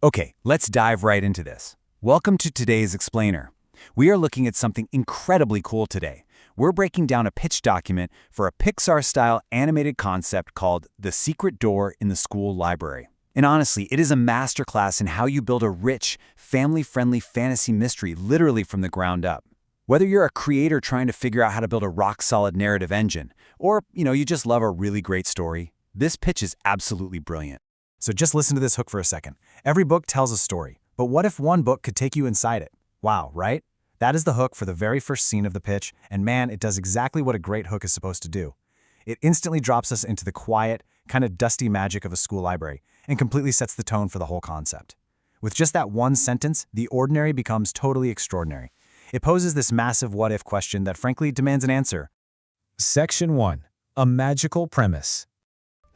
Okay, let's dive right into this. Welcome to today's Explainer. We are looking at something incredibly cool today. We're breaking down a pitch document for a Pixar-style animated concept called The Secret Door in the School Library. And honestly, it is a masterclass in how you build a rich, family-friendly fantasy mystery literally from the ground up. Whether you're a creator trying to figure out how to build a rock-solid narrative engine, or, you just love a really great story, this pitch is absolutely brilliant. So just listen to this hook for a second. Every book tells a story, but what if one book could take you inside it? Wow, right? That is the hook for the very first scene of the pitch, and man, it does exactly what a great hook is supposed to do. It instantly drops us into the quiet, kind of dusty magic of a school library, and completely sets the tone for the whole concept. With just that one sentence, the ordinary becomes totally extraordinary. It poses this massive what-if question that frankly demands an answer. Section 1. A magical premise.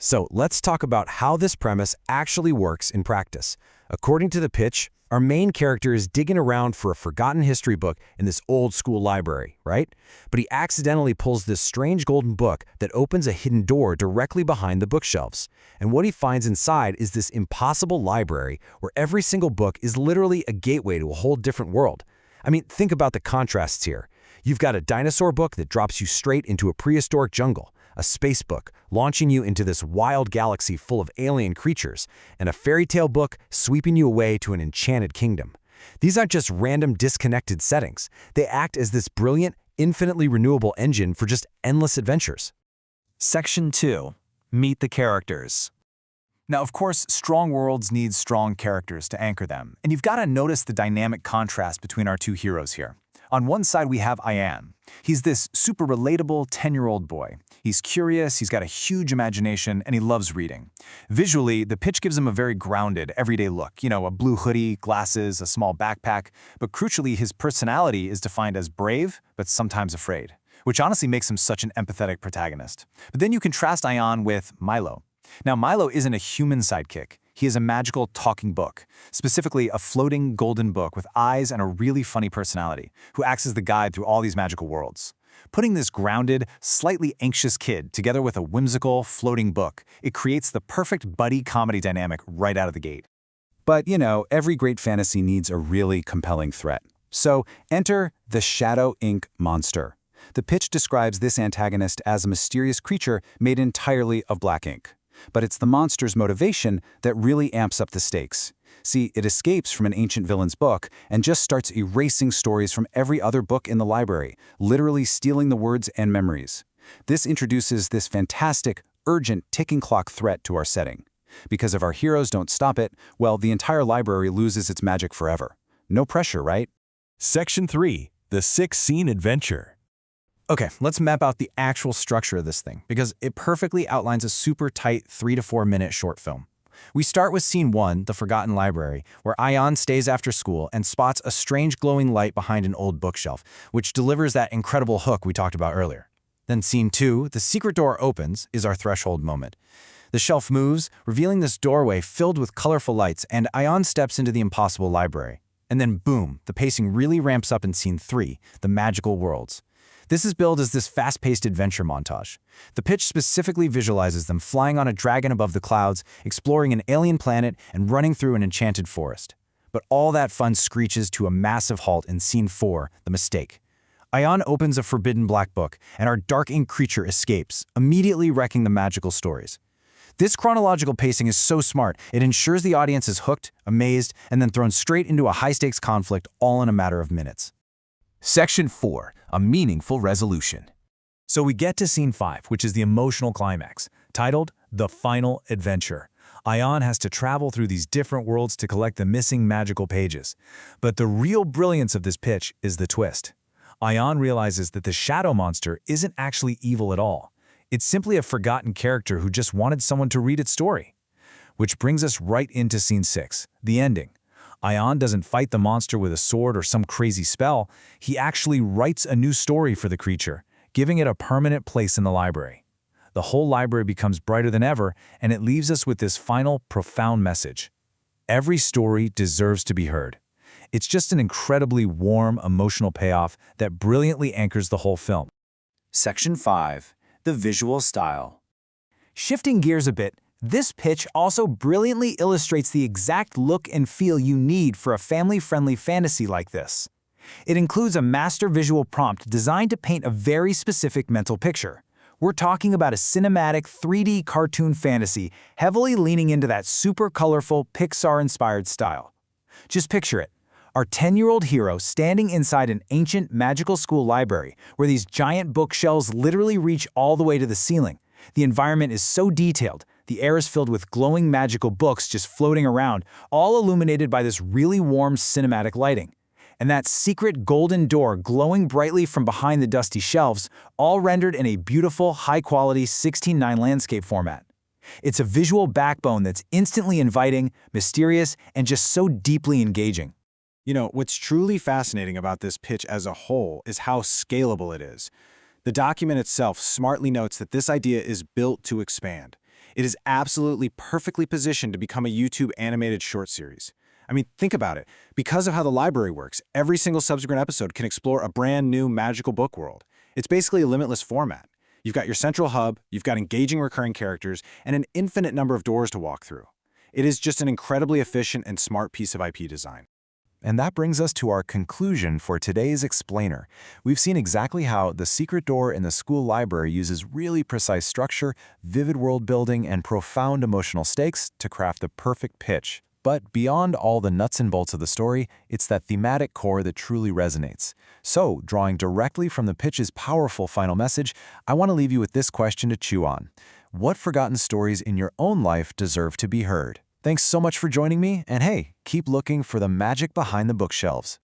So let's talk about how this premise actually works in practice. According to the pitch, our main character is digging around for a forgotten history book in this old school library, right? But he accidentally pulls this strange golden book that opens a hidden door directly behind the bookshelves. And what he finds inside is this impossible library where every single book is literally a gateway to a whole different world. I mean, think about the contrasts here. You've got a dinosaur book that drops you straight into a prehistoric jungle, a space book launching you into this wild galaxy full of alien creatures, and a fairy tale book sweeping you away to an enchanted kingdom. These aren't just random disconnected settings. They act as this brilliant, infinitely renewable engine for just endless adventures. Section 2. Meet the characters. Now, of course, strong worlds need strong characters to anchor them, and you've got to notice the dynamic contrast between our two heroes here. On one side, we have Ian. He's this super relatable 10-year-old boy. He's curious, he's got a huge imagination, and he loves reading. Visually, the pitch gives him a very grounded, everyday look. A blue hoodie, glasses, a small backpack. But crucially, his personality is defined as brave, but sometimes afraid, which honestly makes him such an empathetic protagonist. But then you contrast Ian with Milo. Now, Milo isn't a human sidekick. He is a magical talking book, specifically a floating golden book with eyes and a really funny personality, who acts as the guide through all these magical worlds. Putting this grounded, slightly anxious kid together with a whimsical, floating book, it creates the perfect buddy comedy dynamic right out of the gate. But, every great fantasy needs a really compelling threat. So enter the Shadow Ink monster. The pitch describes this antagonist as a mysterious creature made entirely of black ink. But it's the monster's motivation that really amps up the stakes. See, it escapes from an ancient villain's book and just starts erasing stories from every other book in the library, literally stealing the words and memories. This introduces this fantastic, urgent ticking clock threat to our setting. Because if our heroes don't stop it, well, the entire library loses its magic forever. No pressure, right? Section 3. The 6-Scene Adventure. Okay, let's map out the actual structure of this thing, because it perfectly outlines a super tight 3 to 4 minute short film. We start with Scene 1, the Forgotten Library, where Ian stays after school and spots a strange glowing light behind an old bookshelf, which delivers that incredible hook we talked about earlier. Then Scene 2, the secret door opens, is our threshold moment. The shelf moves, revealing this doorway filled with colorful lights, and Ian steps into the impossible library. And then boom, the pacing really ramps up in Scene 3, the Magical Worlds. This is billed as this fast-paced adventure montage. The pitch specifically visualizes them flying on a dragon above the clouds, exploring an alien planet, and running through an enchanted forest. But all that fun screeches to a massive halt in Scene 4, The Mistake. Ian opens a forbidden black book, and our dark ink creature escapes, immediately wrecking the magical stories. This chronological pacing is so smart, it ensures the audience is hooked, amazed, and then thrown straight into a high-stakes conflict all in a matter of minutes. Section 4. A Meaningful Resolution. So we get to Scene 5, which is the emotional climax, titled The Final Adventure. Ian has to travel through these different worlds to collect the missing magical pages. But the real brilliance of this pitch is the twist. Ian realizes that the shadow monster isn't actually evil at all. It's simply a forgotten character who just wanted someone to read its story. Which brings us right into Scene 6, the ending. Ian doesn't fight the monster with a sword or some crazy spell. He actually writes a new story for the creature, giving it a permanent place in the library. The whole library becomes brighter than ever, and it leaves us with this final, profound message. Every story deserves to be heard. It's just an incredibly warm, emotional payoff that brilliantly anchors the whole film. Section 5. The Visual Style. Shifting gears a bit, This pitch also brilliantly illustrates the exact look and feel you need for a family-friendly fantasy like this. It includes a master visual prompt designed to paint a very specific mental picture. We're talking about a cinematic 3D cartoon fantasy heavily leaning into that super colorful, Pixar-inspired style. Just picture it. Our 10-year-old hero standing inside an ancient magical school library where these giant bookshelves literally reach all the way to the ceiling. The environment is so detailed, the air is filled with glowing magical books just floating around, all illuminated by this really warm cinematic lighting. And that secret golden door glowing brightly from behind the dusty shelves, all rendered in a beautiful, high-quality 16:9 landscape format. It's a visual backbone that's instantly inviting, mysterious, and just so deeply engaging. You know, what's truly fascinating about this pitch as a whole is how scalable it is. The document itself smartly notes that this idea is built to expand. It is absolutely perfectly positioned to become a YouTube animated short series. I mean, think about it. Because of how the library works, every single subsequent episode can explore a brand new magical book world. It's basically a limitless format. You've got your central hub, you've got engaging recurring characters, and an infinite number of doors to walk through. It is just an incredibly efficient and smart piece of IP design. And that brings us to our conclusion for today's explainer. We've seen exactly how The Secret Door in the School Library uses really precise structure, vivid world building, and profound emotional stakes to craft the perfect pitch. But beyond all the nuts and bolts of the story, it's that thematic core that truly resonates. So, drawing directly from the pitch's powerful final message, I want to leave you with this question to chew on. What forgotten stories in your own life deserve to be heard? Thanks so much for joining me, and hey, keep looking for the magic behind the bookshelves.